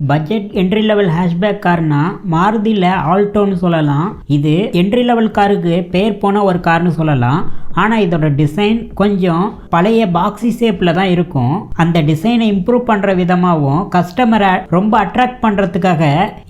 Budget entry level hatchback கார்னா மாருதியில் ஆல்டோன்னு சொல்லலாம். இது என்ட்ரி லெவல் காருக்கு பேர் போன ஒரு கார்னு சொல்லலாம். ஆனால் இதோட டிசைன் கொஞ்சம் பழைய பாக்ஸி ஷேப்பில் தான் இருக்கும். அந்த டிசைனை இம்ப்ரூவ் பண்ணுற விதமாகவும் கஸ்டமரை ரொம்ப அட்ராக்ட் பண்ணுறதுக்காக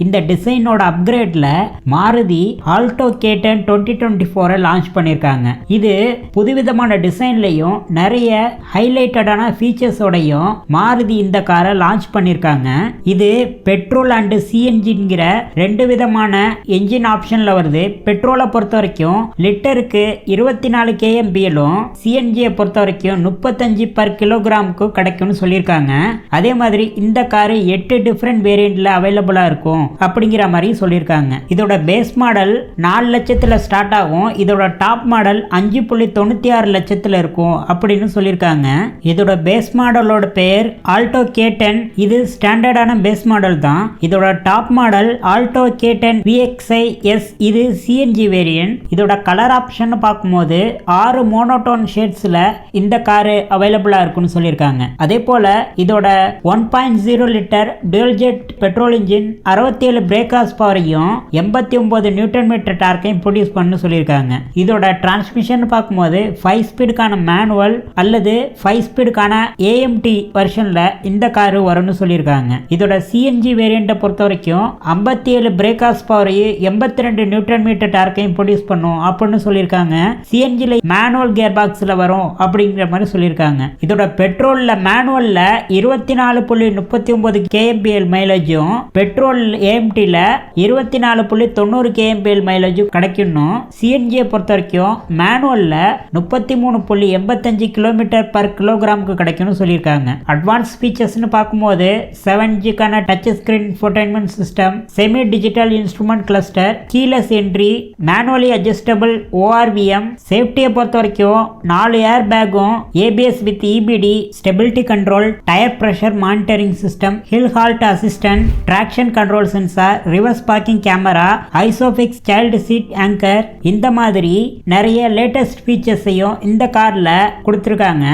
இந்த டிசைனோட அப்கிரேடில் மாருதி ஆல்டோ K10 2024 லான்ச் பண்ணியிருக்காங்க. இது புதுவிதமான டிசைன்லையும் நிறைய ஹைலைட்டடான ஃபீச்சர்ஸோடையும் மாருதி இந்த காரை லான்ச் பண்ணியிருக்காங்க. இது பெட்ரோல் அண்ட் சிஎன்ஜிங்கிற ரெண்டு விதமான என்ஜின் ஆப்ஷனில் வருது. பெட்ரோலை பொறுத்த வரைக்கும் லிட்டருக்கு 24 kmpலும் சிஎன்ஜியை பொறுத்த வரைக்கும் 35 per kilogram கிடைக்கும்னு சொல்லியிருக்காங்க. அதே மாதிரி இந்த காரு 8 டிஃப்ரெண்ட் வேரியண்ட்ல அவைலபிளா இருக்கும் அப்படிங்கிற மாதிரி சொல்லியிருக்காங்க. இதோட பேஸ் மாடல் 4 லட்சத்துல ஸ்டார்ட் ஆகும். இதோட டாப் மாடல் 5.96 லட்சத்துல இருக்கும் அப்படின்னு சொல்லியிருக்காங்க. இதோட பேஸ் மாடலோட பேர் ஆல்டோ K10. இது ஸ்டாண்டர்டான பேஸ் மாடல் தான். இதோட top model Alto K10 VXi S. இது சிஎன்ஜி வேரியன்ட். இதோட கலர் ஆப்ஷன் பார்க்கும்போது 6 மோனோடோன் ஷேட்ஸ்ல இந்த காரு அவைலபிளா இருக்குன்னு சொல்லியிருக்காங்க. அதே போல இதோட 1.0 litre dual jet petrol engine 67 brake horse பவரையும் 89 நியூட்டன் மீட்டர் டார்க்கையும் ப்ரொடியூஸ் பண்ணு சொல்லியிருக்காங்க. இதோட டிரான்ஸ்மிஷன் பார்க்கும்போது 5 ஸ்பீடுக்கான மேனுவல் அல்லது 5 ஸ்பீடுக்கான AMT வெர்ஷன்ல இந்த காரு வரும்னு சொல்லியிருக்காங்க. இதோட சிஎன்ஜி வேரியண்ட்டை பொறுத்த வரைக்கும் 57 பிரேக் ஹார்ஸ் பவரையும் 82 நியூட்டன் மீட்டர் டார்க்கையும் ப்ரொடியூஸ் பண்ணும் அப்படின்னு சொல்லியிருக்காங்க. சிஎன்ஜில மேனுவல் கியர் பாக்ஸ்ல வரும் அப்படிங்கிற மாதிரி சொல்லியிருக்காங்க. இதோட பெட்ரோல்ல மேனுவல்ல 24.39 kmpl மைலேஜும் பெட்ரோல் AMTல 24.90 kmpl மைலேஜும் கிடைக்கணும். சிஎன்ஜியை பொறுத்த வரைக்கும் மேனுவல்ல 33.85 km/kg கிடைக்கும்னு சொல்லியிருக்காங்க. அட்வான்ஸ் ஃபீச்சர்ஸ்னு பார்க்கும்போது 7Gக்கான touch screen infotainment system, semi digital instrument cluster, keyless entry, manually adjustable ORVM, சேஃப்டியை பொறுத்த வரைக்கும் 4 ஏர் பேக்கும், ABS with EBD, stability control, tyre pressure monitoring system, hill hold assistant, traction control sensor, reverse parking camera, Isofix child seat anchor, இந்த மாதிரி நிறைய latest ஃபீச்சர்ஸையும் இந்த கார்ல கொடுத்துருக்காங்க.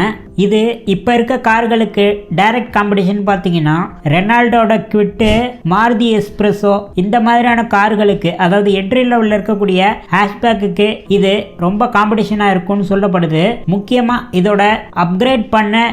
இது இப்போ இருக்க கார்களுக்கு டைரக்ட் காம்படிஷன் பார்த்தீங்கன்னா ரெனால்டோட குவிட்டு, மாருதி எஸ்பிரஸோ இந்த மாதிரியான கார்களுக்கு, அதாவது என்ட்ரி லெவலில் இருக்கக்கூடிய ஹேஷ்பேக்கு இது ரொம்ப காம்படிஷனாக இருக்கும்னு சொல்லப்படுது. முக்கியமாக இதோட அப்கிரேட் பண்ண